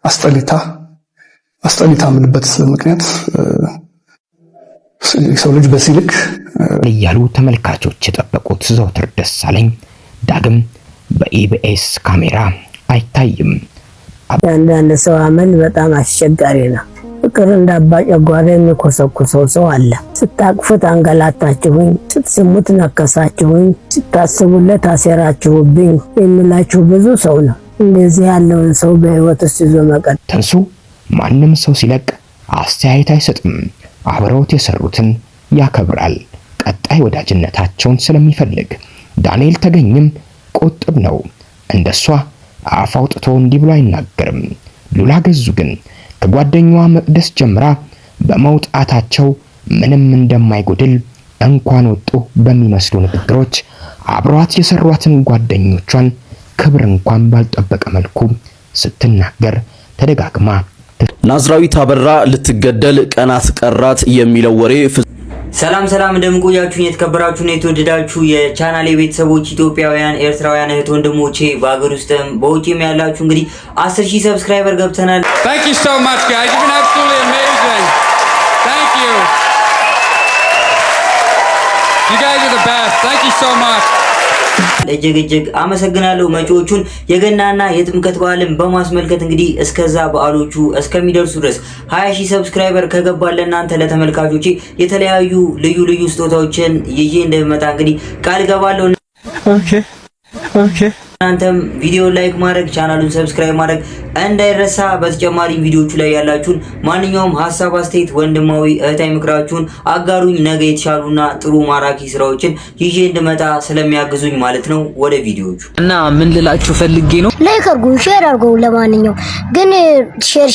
አስጠሊታ የምልበት ምክንያት ሰው ልጅ በሲልክ እያሉ ተመልካቾች የጠበቁት ዘወትር ደሳለኝ ዳግም በኢቢኤስ ካሜራ አይታይም። አንዳንድ ሰው አመል በጣም አስቸጋሪ ነው። ፍቅር እንዳባጨጓራ የሚኮሰኩሰው ሰው አለ። ስታቅፉት አንገላታችሁኝ፣ ስትስሙት ነከሳችሁኝ፣ ስታስቡለት አሴራችሁብኝ የሚላችሁ ብዙ ሰው ነው። እንደዚህ ያለውን ሰው በህይወት ውስጥ ይዞ መቀጠል። ተንሱ ማንም ሰው ሲለቅ አስተያየት አይሰጥም። አብረውት የሰሩትን ያከብራል። ቀጣይ ወዳጅነታቸውን ስለሚፈልግ ዳንኤል ተገኝም ቁጥብ ነው። እንደሷ አፍ አውጥቶ እንዲህ ብሎ አይናገርም። ሉላ ገዙ ግን ከጓደኛዋ መቅደስ ጀምራ በመውጣታቸው ምንም እንደማይጎድል እንኳን ወጡ በሚመስሉ ንግግሮች አብሯት የሰሯትን ጓደኞቿን ክብር እንኳን ባልጠበቀ መልኩ ስትናገር ተደጋግማ ናዝራዊት አበራ ልትገደል ቀናት ቀራት የሚለው ወሬ ሰላም እንደምቆያችሁኝ የተከበራችሁና የተወደዳችሁ የቻናሌ ቤተሰቦች ኢትዮጵያውያን ኤርትራውያን እህት ወንድሞቼ በአገር ውስጥም በውጭም ያላችሁ እንግዲህ 10000 ሰብስክራይበር ገብተናል። Thank you so much guys. You've been absolutely amazing. Thank you. You guys are the best. Thank you so much. እጅግ አመሰግናለሁ። መጪዎቹን የገናና የጥምቀት በዓልን በማስመልከት እንግዲህ እስከዛ በዓሎቹ እስከሚደርሱ ድረስ 20000 ሰብስክራይበር ከገባለ እናንተ ለተመልካቾቼ የተለያዩ ልዩ ስጦታዎችን ይዤ እንደመጣ እንግዲህ ቃል ገባለሁ። ኦኬ እናንተም ቪዲዮ ላይክ ማድረግ ቻናሉን ሰብስክራይብ ማድረግ እንዳይረሳ። በተጨማሪ ቪዲዮቹ ላይ ያላችሁን ማንኛውም ሐሳብ አስተያየት ወንድማዊ እህታዊ ምክራችሁን አጋሩኝ። ነገ የተሻሉና ጥሩ ማራኪ ስራዎችን ይዤ እንድመጣ ስለሚያግዙኝ ማለት ነው። ወደ ቪዲዮቹ እና ምን ልላችሁ ፈልጌ ነው፣ ላይክ አድርጉ፣ ሼር አድርጉ። ለማንኛውም ግን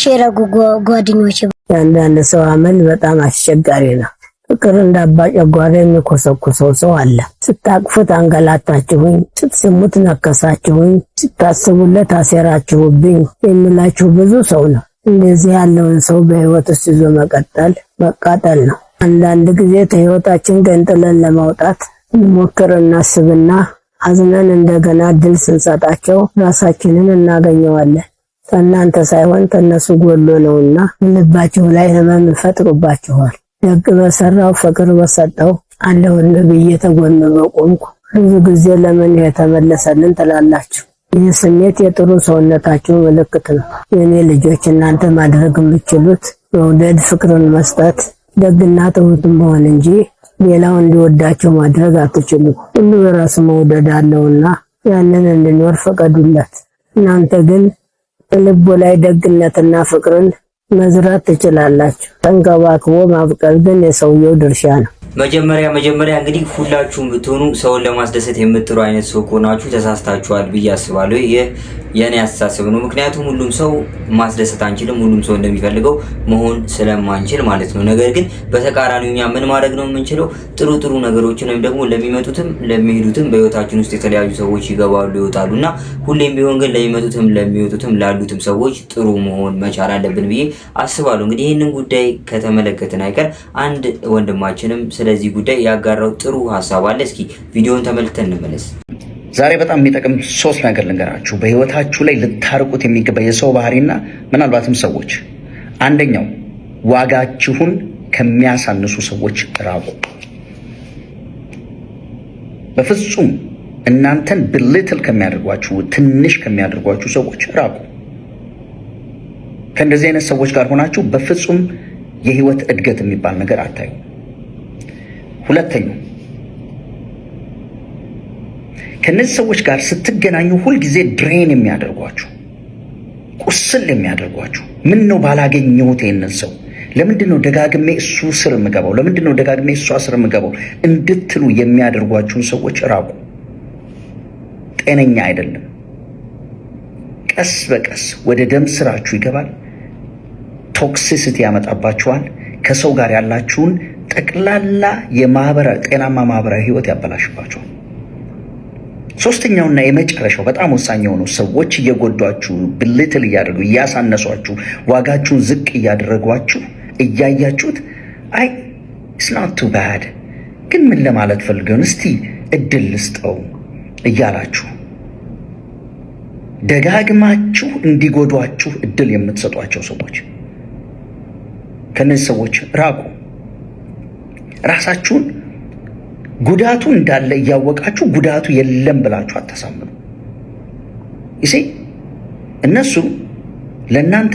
ሼር አድርጉ ጓደኞቼ። አንዳንድ ሰው አመል በጣም አስቸጋሪ ነው። ፍቅር እንዳባጨጓራ የሚኮሰኩሰው ሰው አለ። ስታቅፉት አንገላታችሁኝ፣ ስትስሙት ነከሳችሁኝ፣ ስታስቡለት አሴራችሁብኝ የሚላችሁ ብዙ ሰው ነው። እንደዚህ ያለውን ሰው በህይወት ውስጥ ይዞ መቃጠል ነው። አንዳንድ ጊዜ ከህይወታችን ገንጥለን ለማውጣት እንሞክር እናስብና አዝነን እንደገና ድል ስንሰጣቸው ራሳችንን እናገኘዋለን። ከእናንተ ሳይሆን ከነሱ ጎሎ ነውና ልባችሁ ላይ ህመም ይፈጥሩባችኋል። ደግ በሰራው ፍቅር በሰጠው አለውን ብዬ ተጎን በቆምኩ ብዙ ጊዜ ለምን የተመለሰልን ትላላችሁ። ይህ ስሜት የጥሩ ሰውነታችሁ ምልክት ነው። የኔ ልጆች እናንተ ማድረግ የምትችሉት መውደድ፣ ፍቅርን መስጠት፣ ደግና ትሁት መሆን እንጂ ሌላው እንዲወዳችሁ ማድረግ አትችሉም። ሁሉ በራሱ መውደድ አለውና ያንን እንዲኖር ፈቀዱለት። እናንተ ግን ልቦ ላይ ደግነትና ፍቅርን መዝራት ትችላላችሁ። ተንከባክቦ ማብቀል ግን የሰውየው ድርሻ ነው። መጀመሪያ እንግዲህ ሁላችሁም ብትሆኑ ሰውን ለማስደሰት የምትጥሩ አይነት ሰው ከሆናችሁ ተሳስታችኋል ብዬ አስባለሁ። ይሄ የኔ አስተሳሰብ ነው። ምክንያቱም ሁሉም ሰው ማስደሰት አንችልም፣ ሁሉም ሰው እንደሚፈልገው መሆን ስለማንችል ማለት ነው። ነገር ግን በተቃራኒው እኛ ምን ማድረግ ነው የምንችለው? ጥሩ ነገሮችን ወይም ደግሞ ለሚመጡትም ለሚሄዱትም በህይወታችን ውስጥ የተለያዩ ሰዎች ይገባሉ ይወጣሉና ሁሌም ቢሆን ግን ለሚመጡትም ለሚወጡትም ላሉትም ሰዎች ጥሩ መሆን መቻል አለብን ብዬ አስባለሁ። እንግዲህ ይሄንን ጉዳይ ከተመለከትን አይቀር አንድ ወንድማችንም ስለዚህ ጉዳይ ያጋራው ጥሩ ሐሳብ አለ። እስኪ ቪዲዮውን ተመልክተን እንመለስ። ዛሬ በጣም የሚጠቅም 3 ነገር ልንገራችሁ። በህይወታችሁ ላይ ልታርቁት የሚገባ የሰው ባህሪና ምናልባትም ሰዎች። አንደኛው ዋጋችሁን ከሚያሳንሱ ሰዎች ራቁ። በፍጹም እናንተን ብልትል ከሚያደርጓችሁ፣ ትንሽ ከሚያደርጓችሁ ሰዎች ራቁ። ከእንደዚህ አይነት ሰዎች ጋር ሆናችሁ በፍጹም የህይወት እድገት የሚባል ነገር አታዩ። ሁለተኛው ከነዚህ ሰዎች ጋር ስትገናኙ ሁልጊዜ ድሬን የሚያደርጓችሁ፣ ቁስል የሚያደርጓችሁ፣ ምን ነው ባላገኘሁት ይሄንን ሰው፣ ለምንድን ነው ደጋግሜ እሱ ስር የምገባው፣ ለምንድን ነው ደጋግሜ እሷ ስር የምገባው እንድትሉ የሚያደርጓችሁን ሰዎች ራቁ። ጤነኛ አይደለም። ቀስ በቀስ ወደ ደም ስራችሁ ይገባል። ቶክሲሲቲ ያመጣባችኋል። ከሰው ጋር ያላችሁን ጠቅላላ ጤናማ ማህበራዊ ህይወት ያበላሽባችኋል። ሶስተኛውና የመጨረሻው በጣም ወሳኝ የሆነው ሰዎች እየጎዷችሁ፣ ብልትል እያደረጉ እያሳነሷችሁ፣ ዋጋችሁን ዝቅ እያደረጓችሁ እያያችሁት አይ it's not too bad ግን ምን ለማለት ፈልገው እስቲ እድል ልስጠው እያላችሁ ደጋግማችሁ እንዲጎዷችሁ እድል የምትሰጧቸው ሰዎች ከነዚህ ሰዎች ራቁ። ራሳችሁን ጉዳቱ እንዳለ እያወቃችሁ ጉዳቱ የለም ብላችሁ አታሳምኑ። ይሄ እነሱ ለእናንተ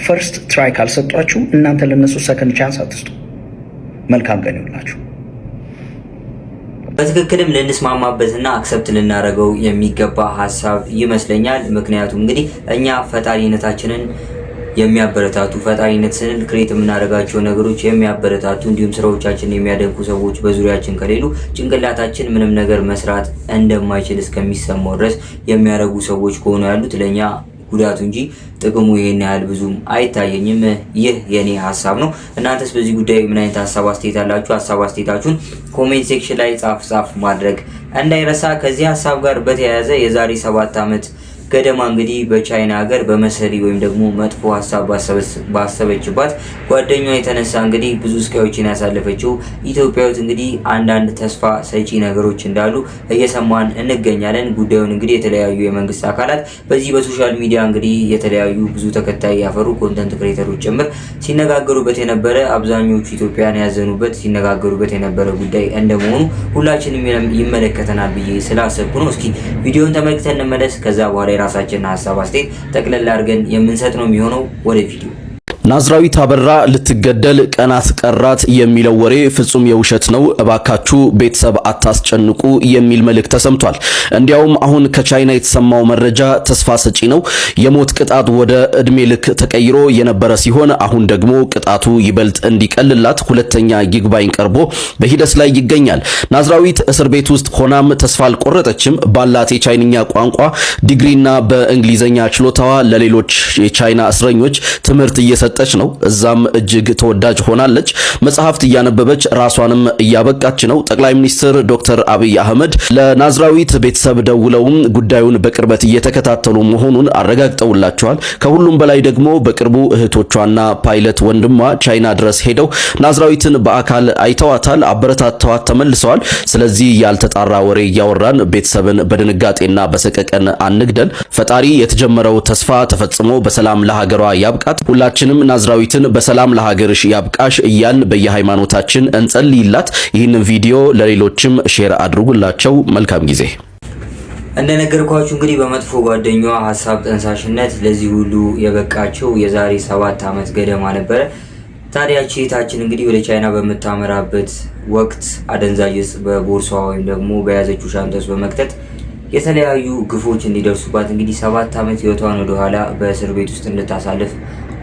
ፈርስት ትራይ ካልሰጧችሁ እናንተ ለነሱ ሰከንድ ቻንስ አትስጡ። መልካም ቀን ይሁንላችሁ። በትክክልም ልንስማማበትና አክሰፕት ልናደርገው የሚገባ ሀሳብ ይመስለኛል። ምክንያቱም እንግዲህ እኛ ፈጣሪነታችንን የሚያበረታቱ ፈጣሪነት ስንል ክሬት የምናደርጋቸው ነገሮች የሚያበረታቱ እንዲሁም ስራዎቻችንን የሚያደንቁ ሰዎች በዙሪያችን ከሌሉ ጭንቅላታችን ምንም ነገር መስራት እንደማይችል እስከሚሰማው ድረስ የሚያደርጉ ሰዎች ከሆኑ ያሉት ለኛ ጉዳቱ እንጂ ጥቅሙ ይሄን ያህል ብዙም አይታየኝም። ይህ የኔ ሀሳብ ነው። እናንተስ በዚህ ጉዳይ ምን አይነት ሀሳብ አስተያየት አላችሁ? ሀሳብ አስተያየታችሁን ኮሜንት ሴክሽን ላይ ጻፍ ማድረግ እንዳይረሳ። ከዚህ ሀሳብ ጋር በተያያዘ የዛሬ 7 ዓመት ገደማ እንግዲህ በቻይና ሀገር በመሰሪ ወይም ደግሞ መጥፎ ሀሳብ ባሰበችባት ጓደኛዋ የተነሳ እንግዲህ ብዙ ስቃዮችን ያሳለፈችው ኢትዮጵያ ውስጥ እንግዲህ አንዳንድ ተስፋ ሰጪ ነገሮች እንዳሉ እየሰማን እንገኛለን። ጉዳዩን እንግዲህ የተለያዩ የመንግስት አካላት በዚህ በሶሻል ሚዲያ እንግዲህ የተለያዩ ብዙ ተከታይ ያፈሩ ኮንተንት ክሬተሮች ጭምር ሲነጋገሩበት የነበረ አብዛኞቹ ኢትዮጵያን ያዘኑበት ሲነጋገሩበት የነበረ ጉዳይ እንደመሆኑ ሁላችንም ይመለከተናል ብዬ ስላሰብኩ ነው። እስኪ ቪዲዮን ተመልክተን እንመለስ። ከዛ በኋላ የራሳችንን ሐሳብ አስተያየት ጠቅለል አድርገን የምንሰጥ ነው የሚሆነው። ወደ ቪዲዮ። ናዝራዊት አበራ ልትገደል ቀናት ቀራት የሚለው ወሬ ፍጹም የውሸት ነው፣ እባካችሁ ቤተሰብ አታስጨንቁ የሚል መልእክት ተሰምቷል። እንዲያውም አሁን ከቻይና የተሰማው መረጃ ተስፋ ሰጪ ነው። የሞት ቅጣት ወደ እድሜ ልክ ተቀይሮ የነበረ ሲሆን አሁን ደግሞ ቅጣቱ ይበልጥ እንዲቀልላት ሁለተኛ ይግባኝ ቀርቦ በሂደት ላይ ይገኛል። ናዝራዊት እስር ቤት ውስጥ ሆናም ተስፋ አልቆረጠችም። ባላት የቻይንኛ ቋንቋ ዲግሪና በእንግሊዘኛ ችሎታዋ ለሌሎች የቻይና እስረኞች ትምህርት እየሰጠች ነው። እዛም እጅግ ተወዳጅ ሆናለች። መጽሐፍት እያነበበች ራሷንም እያበቃች ነው። ጠቅላይ ሚኒስትር ዶክተር አብይ አህመድ ለናዝራዊት ቤተሰብ ደውለውም ጉዳዩን በቅርበት እየተከታተሉ መሆኑን አረጋግጠውላቸዋል። ከሁሉም በላይ ደግሞ በቅርቡ እህቶቿና ፓይለት ወንድሟ ቻይና ድረስ ሄደው ናዝራዊትን በአካል አይተዋታል፣ አበረታተዋት ተመልሰዋል። ስለዚህ ያልተጣራ ወሬ እያወራን ቤተሰብን በድንጋጤና በሰቀቀን አንግደል። ፈጣሪ የተጀመረው ተስፋ ተፈጽሞ በሰላም ለሀገሯ ያብቃት። ሁላችንም ናዝራዊትን በሰላም ለሀገርሽ ያብቃሽ እያልን በየሃይማኖታችን እንጸልይላት። ይህንን ቪዲዮ ለሌሎችም ሼር አድርጉላቸው። መልካም ጊዜ። እንደነገርኳችሁ እንግዲህ በመጥፎ ጓደኛዋ ሀሳብ ጠንሳሽነት ለዚህ ሁሉ የበቃቸው የዛሬ 7 ዓመት ገደማ ነበረ። ታዲያ እህታችን እንግዲህ ወደ ቻይና በምታመራበት ወቅት አደንዛዥ ዕፅ በቦርሳዋ ወይም ደግሞ በያዘችው ሻንጣ ውስጥ በመክተት የተለያዩ ግፎች እንዲደርሱባት እንግዲህ 7 ዓመት ህይወቷን ወደኋላ በእስር ቤት ውስጥ እንድታሳልፍ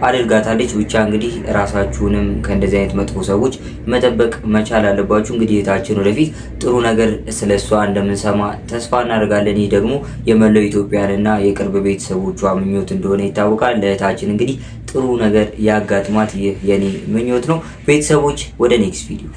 አድርጋታለች። ብቻ እንግዲህ ራሳችሁንም ከእንደዚህ አይነት መጥፎ ሰዎች መጠበቅ መቻል አለባችሁ። እንግዲህ እህታችን ወደፊት ጥሩ ነገር ስለሷ እንደምንሰማ ተስፋ እናደርጋለን። ይህ ደግሞ የመላው ኢትዮጵያንና የቅርብ ቤተሰቦቿ ምኞት እንደሆነ ይታወቃል። ለእህታችን እንግዲህ ጥሩ ነገር ያጋጥማት ይህ የኔ ምኞት ነው። ቤተሰቦች ወደ ኔክስት ቪዲዮ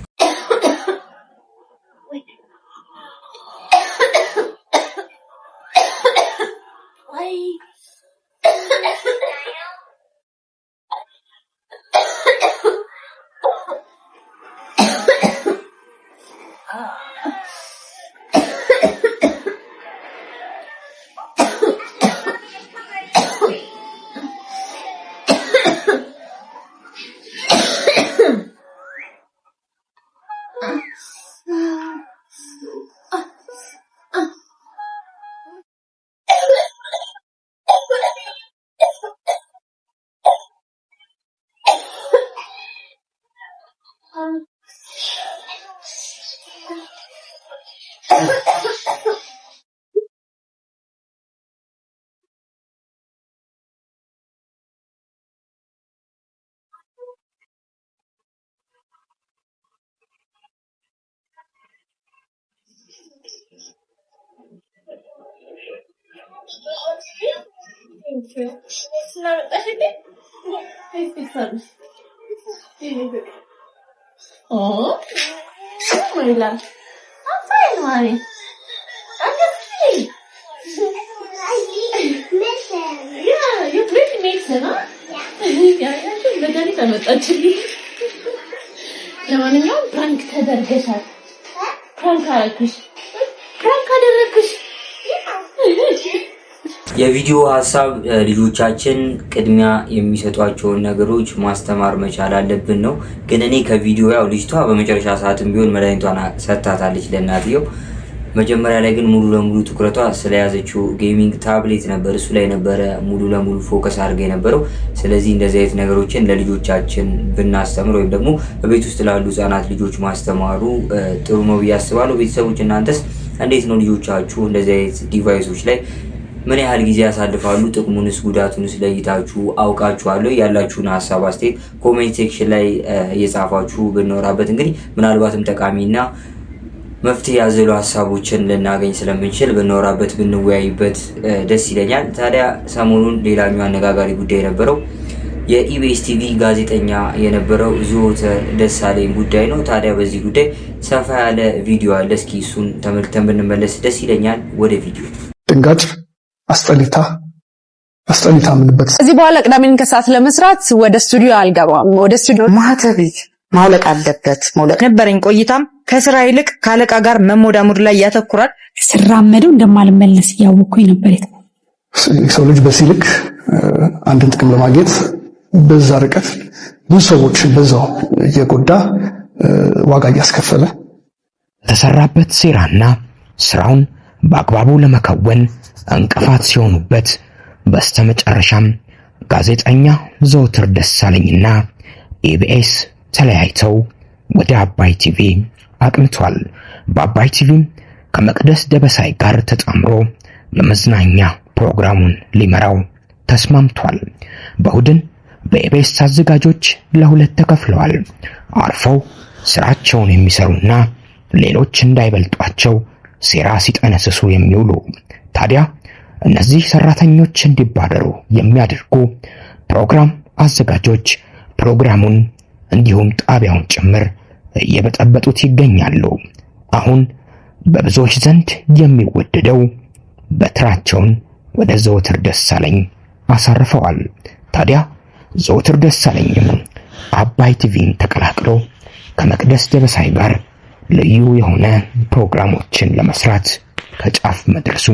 Oh, my love. I'm fine, mommy. I'm just kidding. Yeah, you played Mason, huh? Yeah, I think the daddy time was actually. ለማንኛውም ፕራንክ ተደርገሻል። ፕራንክ አደረግሽ። የቪዲዮ ሐሳብ ልጆቻችን ቅድሚያ የሚሰጧቸውን ነገሮች ማስተማር መቻል አለብን ነው። ግን እኔ ከቪዲዮ ያው ልጅቷ በመጨረሻ ሰዓትም ቢሆን መድኃኒቷን ሰጥታታለች ለእናትየው። መጀመሪያ ላይ ግን ሙሉ ለሙሉ ትኩረቷ ስለያዘችው ጌሚንግ ታብሌት ነበር፣ እሱ ላይ ነበረ ሙሉ ለሙሉ ፎከስ አድርጋ የነበረው። ስለዚህ እንደዚህ አይነት ነገሮችን ለልጆቻችን ብናስተምር ወይም ደግሞ በቤት ውስጥ ላሉ ህጻናት ልጆች ማስተማሩ ጥሩ ነው ብዬ አስባለሁ። ቤተሰቦች እናንተስ እንዴት ነው? ልጆቻችሁ እንደዚህ አይነት ዲቫይሶች ላይ ምን ያህል ጊዜ ያሳልፋሉ? ጥቅሙንስ ጉዳቱንስ ለይታችሁ አውቃችኋል? ያላችሁን ሀሳብ አስተያየት ኮሜንት ሴክሽን ላይ እየጻፋችሁ ብንወራበት እንግዲህ ምናልባትም ጠቃሚና መፍትሄ ያዘሉ ሀሳቦችን ልናገኝ ስለምንችል ብንወራበት ብንወያይበት ደስ ይለኛል። ታዲያ ሰሞኑን ሌላኛው አነጋጋሪ ጉዳይ የነበረው የኢቢኤስ ቲቪ ጋዜጠኛ የነበረው ዘወትር ደሳለኝ ጉዳይ ነው። ታዲያ በዚህ ጉዳይ ሰፋ ያለ ቪዲዮ አለ። እስኪ እሱን ተመልክተን ብንመለስ ደስ ይለኛል። ወደ ቪዲዮ። ድንጋጭ አስጠሊታ ምንበት እዚህ በኋላ ቅዳሜን ከሰዓት ለመስራት ወደ ስቱዲዮ አልገባም። ወደ ስቱዲዮ ማህተብ ማውለቅ አለበት። ማውለቅ ነበረኝ። ቆይታም ከስራ ይልቅ ካለቃ ጋር መሞዳሙድ ላይ ያተኩራል። ስራመደው እንደማልመለስ ያወኩኝ ነበር። የሰው ልጅ በሲልክ አንድን ጥቅም ለማግኘት በዛ ርቀት ብዙ ሰዎችን በዛው እየጎዳ ዋጋ እያስከፈለ ተሰራበት ሴራና ስራውን በአግባቡ ለመከወን እንቅፋት ሲሆኑበት በስተመጨረሻም ጋዜጠኛ ዘወትር ደሳለኝና ኢቢኤስ ተለያይተው ወደ አባይ ቲቪ አቅንቷል። በአባይ ቲቪም ከመቅደስ ደበሳይ ጋር ተጣምሮ የመዝናኛ ፕሮግራሙን ሊመራው ተስማምቷል። በእሁድን በኢቢኤስ አዘጋጆች ለሁለት ተከፍለዋል። አርፈው ስራቸውን የሚሰሩና ሌሎች እንዳይበልጧቸው ሴራ ሲጠነስሱ የሚውሉ። ታዲያ እነዚህ ሰራተኞች እንዲባረሩ የሚያደርጉ ፕሮግራም አዘጋጆች ፕሮግራሙን እንዲሁም ጣቢያውን ጭምር እየበጠበጡት ይገኛሉ። አሁን በብዙዎች ዘንድ የሚወደደው በትራቸውን ወደ ዘወትር ደሳለኝ አሳርፈዋል። ታዲያ ዘወትር ደሳለኝም አባይ ቲቪን ተቀላቅሎ ከመቅደስ ደበሳይ ጋር ልዩ የሆነ ፕሮግራሞችን ለመስራት ከጫፍ መድረሱ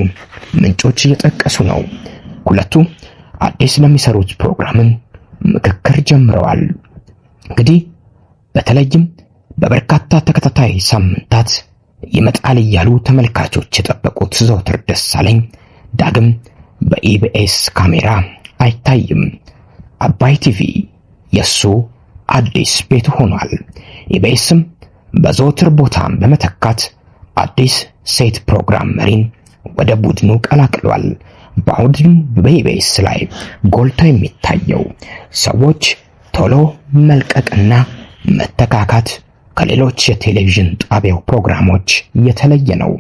ምንጮች እየጠቀሱ ነው። ሁለቱ አዲስ ለሚሰሩት ፕሮግራምን ምክክር ጀምረዋል። እንግዲህ በተለይም በበርካታ ተከታታይ ሳምንታት ይመጣል እያሉ ተመልካቾች የጠበቁት ዘወትር ደሳለኝ ዳግም በኢቢኤስ ካሜራ አይታይም። አባይ ቲቪ የሱ አዲስ ቤት ሆኗል። ኢቢኤስም በዘወትር ቦታን በመተካት አዲስ ሴት ፕሮግራም መሪን ወደ ቡድኑ ቀላቅሏል። በአሁን በኢቢኤስ ላይ ጎልቶ የሚታየው ሰዎች ቶሎ መልቀቅና መተካካት ከሌሎች የቴሌቪዥን ጣቢያው ፕሮግራሞች የተለየ ነው።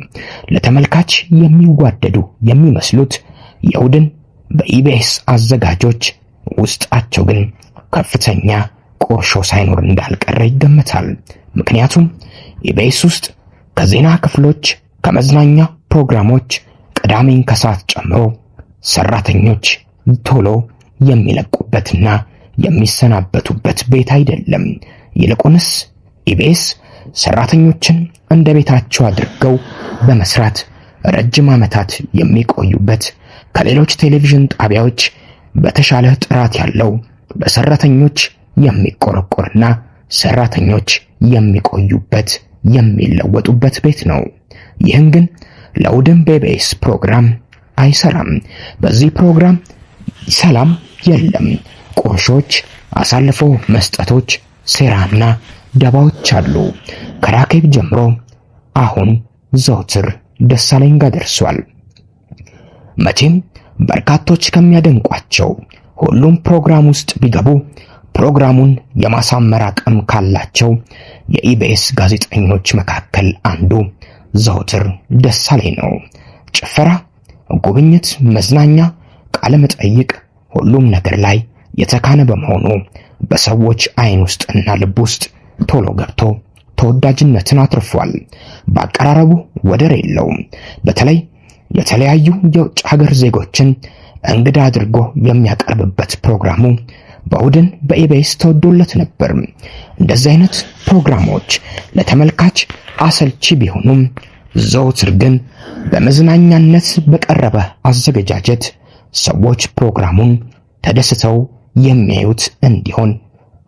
ለተመልካች የሚዋደዱ የሚመስሉት የእሁድን በኢቢኤስ አዘጋጆች ውስጣቸው ግን ከፍተኛ ቁርሾ ሳይኖር እንዳልቀረ ይገመታል። ምክንያቱም ኢቢኤስ ውስጥ ከዜና ክፍሎች ከመዝናኛ ፕሮግራሞች ቅዳሜን ከሰዓት ጨምሮ ሰራተኞች ቶሎ የሚለቁበትና የሚሰናበቱበት ቤት አይደለም። ይልቁንስ ኢቢኤስ ሰራተኞችን እንደ ቤታቸው አድርገው በመስራት ረጅም ዓመታት የሚቆዩበት ከሌሎች ቴሌቪዥን ጣቢያዎች በተሻለ ጥራት ያለው በሰራተኞች የሚቆረቆርና ሰራተኞች የሚቆዩበት የሚለወጡበት ቤት ነው። ይህን ግን ለእሁድን በኢቢኤስ ፕሮግራም አይሰራም። በዚህ ፕሮግራም ሰላም የለም። ቁርሾች፣ አሳልፎ መስጠቶች፣ ሴራና ደባዎች አሉ። ከራኬብ ጀምሮ አሁን ዘወትር ደሳለኝ ጋር ደርሷል። መቼም በርካቶች ከሚያደንቋቸው ሁሉም ፕሮግራም ውስጥ ቢገቡ ፕሮግራሙን የማሳመር አቅም ካላቸው የኢቢኤስ ጋዜጠኞች መካከል አንዱ ዘወትር ደሳለኝ ነው። ጭፈራ፣ ጉብኝት፣ መዝናኛ፣ ቃለ መጠይቅ ሁሉም ነገር ላይ የተካነ በመሆኑ በሰዎች አይን ውስጥና ልብ ውስጥ ቶሎ ገብቶ ተወዳጅነትን አትርፏል። በአቀራረቡ ወደር የለውም። በተለይ የተለያዩ የውጭ ሀገር ዜጎችን እንግዳ አድርጎ የሚያቀርብበት ፕሮግራሙ በእሁድን በኢቢኤስ ተወዶለት ነበር። እንደዚህ አይነት ፕሮግራሞች ለተመልካች አሰልቺ ቢሆኑም ዘወትር ግን በመዝናኛነት በቀረበ አዘገጃጀት ሰዎች ፕሮግራሙን ተደስተው የሚያዩት እንዲሆን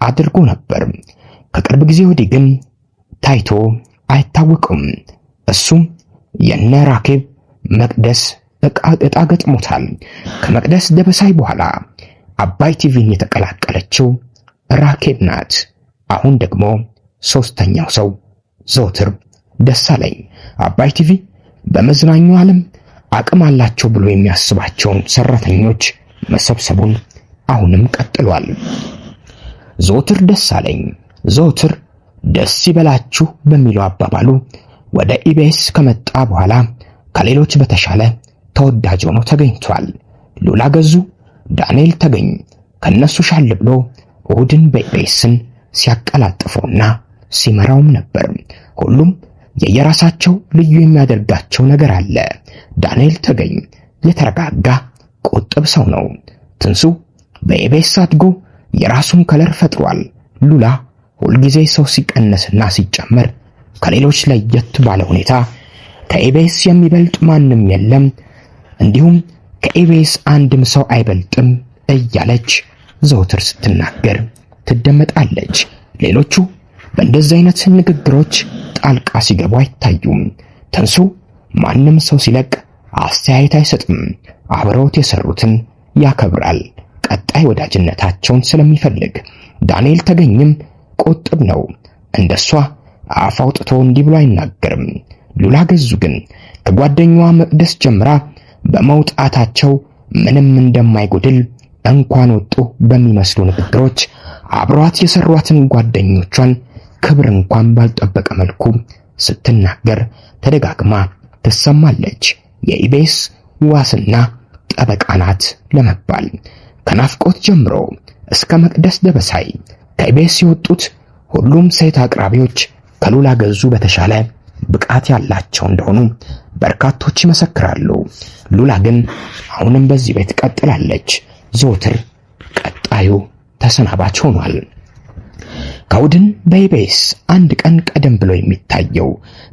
አድርጎ ነበር። ከቅርብ ጊዜ ወዲህ ግን ታይቶ አይታወቅም። እሱም የነ ራኬብ መቅደስ ዕጣ ገጥሞታል። ከመቅደስ ደበሳይ በኋላ አባይ ቲቪን የተቀላቀለችው ራኬብ ናት። አሁን ደግሞ ሶስተኛው ሰው ዘወትር ደሳለኝ። አባይ ቲቪ በመዝናኛው ዓለም አቅም አላቸው ብሎ የሚያስባቸውን ሰራተኞች መሰብሰቡን አሁንም ቀጥሏል። ዘወትር ደሳለኝ ዘወትር ደስ ይበላችሁ በሚለው አባባሉ ወደ ኢቢኤስ ከመጣ በኋላ ከሌሎች በተሻለ ተወዳጅ ሆኖ ተገኝቷል። ሉላ ገዙ፣ ዳንኤል ተገኝ ከነሱ ሻል ብሎ እሁድን በኢቢኤስን ሲያቀላጥፈውና ሲመራውም ነበር። ሁሉም የየራሳቸው ልዩ የሚያደርጋቸው ነገር አለ። ዳንኤል ተገኝ የተረጋጋ ቁጥብ ሰው ነው። ትንሱ በኢቢኤስ አድጎ የራሱን ከለር ፈጥሯል። ሉላ ሁልጊዜ ሰው ሲቀነስና ሲጨመር ከሌሎች ለየት ባለ ሁኔታ ከኢቢኤስ የሚበልጥ ማንም የለም፣ እንዲሁም ከኢቢኤስ አንድም ሰው አይበልጥም እያለች ዘወትር ስትናገር ትደመጣለች። ሌሎቹ በእንደዚህ አይነት ንግግሮች ጣልቃ ሲገቡ አይታዩም። ትንሱ ማንም ሰው ሲለቅ አስተያየት አይሰጥም። አብረውት የሰሩትን ያከብራል፣ ቀጣይ ወዳጅነታቸውን ስለሚፈልግ። ዳንኤል ተገኝም ቁጥብ ነው። እንደሷ አፍ አውጥቶ እንዲህ ብሎ አይናገርም። ሉላ ገዙ ግን ከጓደኛዋ መቅደስ ጀምራ በመውጣታቸው ምንም እንደማይጎድል እንኳን ወጡ በሚመስሉ ንግግሮች አብሯት የሰሯትን ጓደኞቿን ክብር እንኳን ባልጠበቀ መልኩ ስትናገር ተደጋግማ ትሰማለች። የኢቢኤስ ዋስና ጠበቃ ናት ለመባል ከናፍቆት ጀምሮ እስከ መቅደስ ደበሳይ ከኢቢኤስ የወጡት ሁሉም ሴት አቅራቢዎች ከሉላ ገዙ በተሻለ ብቃት ያላቸው እንደሆኑ በርካቶች ይመሰክራሉ። ሉላ ግን አሁንም በዚህ ቤት ቀጥላለች። ዘወትር ቀጣዩ ተሰናባች ሆኗል። ከእሁድን በኢቢኤስ አንድ ቀን ቀደም ብሎ የሚታየው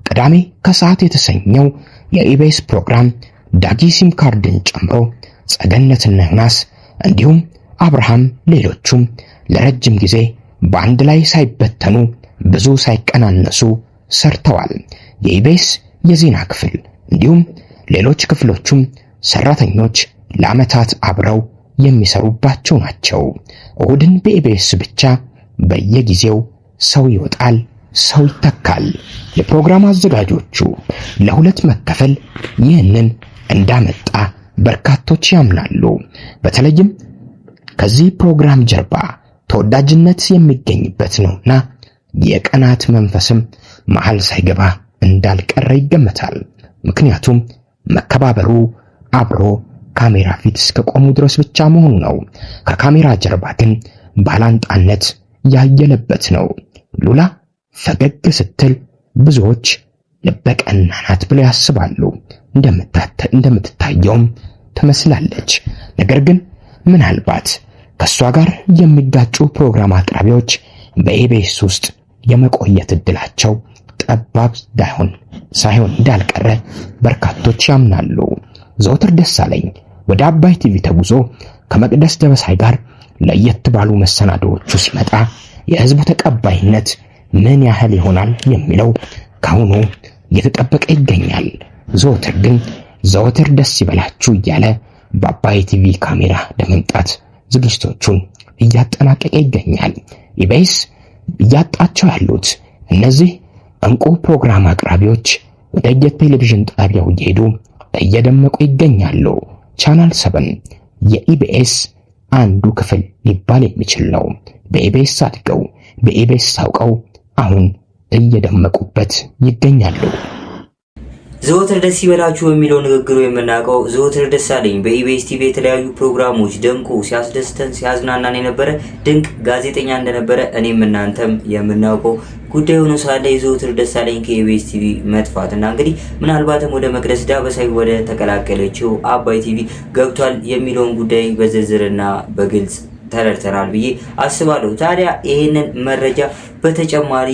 ቅዳሜ ከሰዓት የተሰኘው የኢቢኤስ ፕሮግራም ዳጊ ሲም ካርድን ጨምሮ ጸገነትና ዮናስ እንዲሁም አብርሃም ሌሎቹም ለረጅም ጊዜ በአንድ ላይ ሳይበተኑ ብዙ ሳይቀናነሱ ሰርተዋል። የኢቢኤስ የዜና ክፍል እንዲሁም ሌሎች ክፍሎቹም ሰራተኞች ለዓመታት አብረው የሚሰሩባቸው ናቸው። እሁድን በኢቢኤስ ብቻ በየጊዜው ሰው ይወጣል፣ ሰው ይተካል። የፕሮግራም አዘጋጆቹ ለሁለት መከፈል ይህንን እንዳመጣ በርካቶች ያምናሉ። በተለይም ከዚህ ፕሮግራም ጀርባ ተወዳጅነት የሚገኝበት ነውና የቀናት መንፈስም መሃል ሳይገባ እንዳልቀረ ይገመታል። ምክንያቱም መከባበሩ አብሮ ካሜራ ፊት እስከ ቆሙ ድረስ ብቻ መሆኑ ነው። ከካሜራ ጀርባ ግን ባላንጣነት ያየለበት ነው። ሉላ ፈገግ ስትል ብዙዎች ልበቀና ናት ብለው ያስባሉ። እንደምትታየውም ትመስላለች። ነገር ግን ምናልባት ከሷ ጋር የሚጋጩ ፕሮግራም አቅራቢዎች በኢቢኤስ ውስጥ የመቆየት እድላቸው ጠባብ ሳይሆን እንዳልቀረ በርካቶች ያምናሉ። ዘወትር ደሳለኝ ወደ አባይ ቲቪ ተጉዞ ከመቅደስ ደበሳይ ጋር ለየት ባሉ መሰናዶዎቹ ሲመጣ የህዝቡ ተቀባይነት ምን ያህል ይሆናል የሚለው ካሁኑ እየተጠበቀ ይገኛል። ዘወትር ደስ ይበላችሁ እያለ በአባይ ቲቪ ካሜራ ለመምጣት ዝግጅቶቹን እያጠናቀቀ ይገኛል። ኢቢኤስ እያጣቸው ያሉት እነዚህ እንቁ ፕሮግራም አቅራቢዎች ወደ የቴሌቪዥን ጣቢያው እየሄዱ እየደመቁ ይገኛሉ። ቻናል 7 የኢቢኤስ አንዱ ክፍል ሊባል የሚችል ነው። በኢቢኤስ አድገው በኢቢኤስ ታውቀው አሁን እየደመቁበት ይገኛሉ። ዘወትር ደስ ይበላችሁ በሚለው ንግግሩ የምናውቀው ዘወትር ደሳለኝ በኢቢኤስ ቲቪ የተለያዩ ፕሮግራሞች ደምቆ ሲያስደስተን ሲያዝናናን የነበረ ድንቅ ጋዜጠኛ እንደነበረ እኔም እናንተም የምናውቀው ጉዳይ ሆኖ ሳለ የዘወትር ደሳለኝ ከኢቢኤስ ቲቪ መጥፋትና እንግዲህ ምናልባትም ወደ መቅደስ ዳበሳይ ወደ ተቀላቀለችው አባይ ቲቪ ገብቷል የሚለውን ጉዳይ በዝርዝርና በግልጽ ተረድተናል ብዬ አስባለሁ። ታዲያ ይህንን መረጃ በተጨማሪ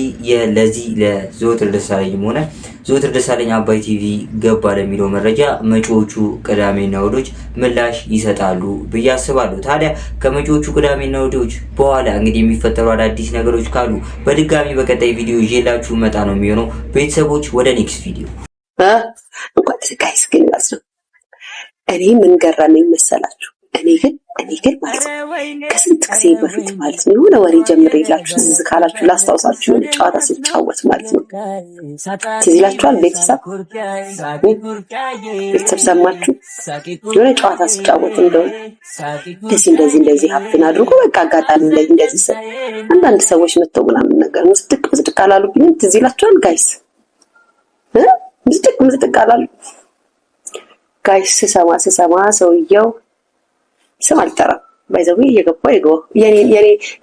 ለዚህ ለዘወትር ደሳለኝም ሆነ ዘወትር ደሳለኝ አባይ ቲቪ ገባ ለሚለው መረጃ መጪዎቹ ቅዳሜና እሁዶች ምላሽ ይሰጣሉ ብዬ አስባለሁ። ታዲያ ከመጪዎቹ ቅዳሜና እሁዶች በኋላ እንግዲህ የሚፈጠሩ አዳዲስ ነገሮች ካሉ በድጋሚ በቀጣይ ቪዲዮ ይዤላችሁ መጣ ነው የሚሆነው። ቤተሰቦች ወደ ኔክስት ቪዲዮ እንኳን ተጋይስ ግን ነው። እኔ ምን ገረመኝ መሰላችሁ? እኔ ግን ማለት ነው ከስንት ጊዜ በፊት ማለት ነው የሆነ ወሬ ጀምሬላችሁ ትዝ ካላችሁ ላስታውሳችሁ የሆነ ጨዋታ ስጫወት ማለት ነው ትዝ ይላችኋል? ቤተሰብ ሰማችሁ? የሆነ ጨዋታ ስጫወት እንደሆነ እንደዚህ ሀብትን አድርጎ በቃ አጋጣሚ ላይ እንደዚህ ስል አንዳንድ ሰዎች መጥተው ምናምን ነገር ምስጥቅ አላሉብኝም? ትዝ ይላችኋል ጋይስ? ምስጥቅ አላሉ ጋይስ? ስሰማ ሰውየው ስም አልጠራም ባይዘው ይገባው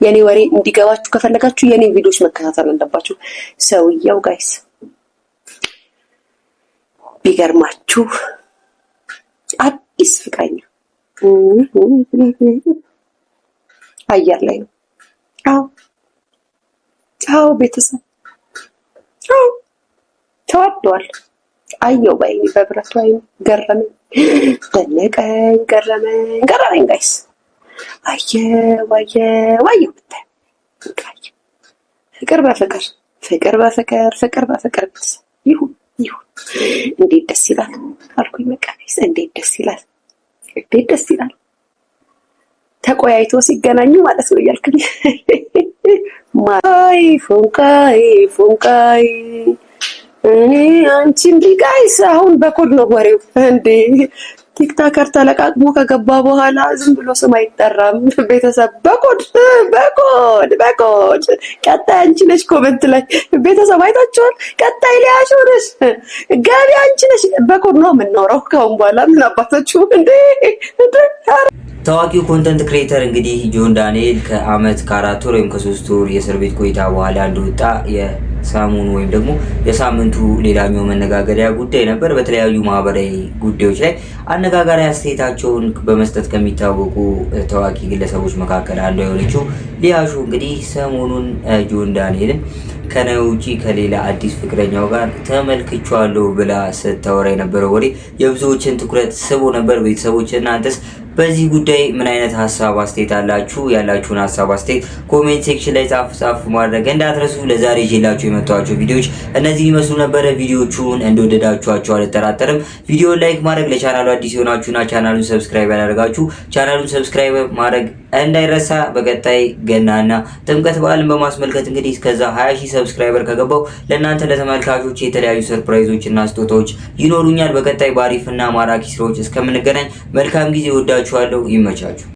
የኔ ወሬ እንዲገባችሁ ከፈለጋችሁ የኔ ቪዲዮዎች መከታተል አለባችሁ። ሰውየው ጋይስ ቢገርማችሁ አዲስ ፍቅረኛ አየር ላይ ነው። አዎ ቤተሰብ ተዋደዋል። አየው ባይኔ በብረቱ አይኔ ገረመኝ፣ ደነቀኝ፣ ገረመኝ ጋይስ። አየው ፍቅር በፍቅር ይሁን እንዴት ደስ ይላል አልኩኝ። በቃ ጋይስ እንዴት ደስ ይላል ተቆያይቶ ሲገናኙ ማለት ነው እያልኩኝ ፎንቃይ እኔ አንቺ ጋይስ አሁን በኮድ ነው ወሬው እንዴ። ቲክታከር ተለቃቅሞ ከገባ በኋላ ዝም ብሎ ስም አይጠራም። ቤተሰብ በኮድ ቀጣይ አንቺ ነሽ። ኮሜንት ላይ ቤተሰብ አይታችኋል። ቀጣይ ሊያሹ ነሽ፣ ገቢ አንቺ ነሽ። በኮድ ነው የምንኖረው ካሁን በኋላ ምን አባታችሁ እንዴ። ታዋቂው ኮንተንት ክሬተር እንግዲህ ጆን ዳንኤል ከአመት ከ4 ወር ወይም ከ3 ወር የእስር ቤት ቆይታ በኋላ እንደወጣ የሳሙኑ ወይም ደግሞ የሳምንቱ ሌላኛው መነጋገሪያ ጉዳይ ነበር። በተለያዩ ማህበራዊ ጉዳዮች ላይ አነጋጋሪ አስተያየታቸውን በመስጠት ከሚታወቁ ታዋቂ ግለሰቦች መካከል አንዷ የሆነችው ሊያሹ እንግዲህ ሰሞኑን ጆን ዳንኤልን ከነው ውጪ ከሌላ አዲስ ፍቅረኛው ጋር ተመልክቻለሁ ብላ ስታወራ የነበረው ወሬ የብዙዎችን ትኩረት ስቦ ነበር። ቤተሰቦች እናንተስ በዚህ ጉዳይ ምን አይነት ሐሳብ አስተያየት አላችሁ? ያላችሁን ሐሳብ አስተያየት ኮሜንት ሴክሽን ላይ ጻፍ ማድረግ እንዳትረሱ። ለዛሬ ይዤላችሁ የመጣኋቸው ቪዲዮዎች እነዚህ ይመስሉ ነበር። ቪዲዮቹን እንደወደዳችኋቸው አልጠራጠርም። ቪዲዮን ላይክ ማድረግ፣ ለቻናሉ አዲስ የሆናችሁና ቻናሉን ሰብስክራይብ ያላደረጋችሁ ቻናሉን ሰብስክራይብ ማድረግ እንዳይረሳ። በቀጣይ ገናና ጥምቀት በዓልን በማስመልከት እንግዲህ እስከዛ 20,000 ሰብስክራይበር ከገባው ለእናንተ ለተመልካቾች የተለያዩ ሰርፕራይዞች እና ስጦታዎች ይኖሩኛል። በቀጣይ ባሪፍና ማራኪ ስራዎች እስከምንገናኝ መልካም ጊዜ። ወዳችኋለሁ። ይመቻችሁ።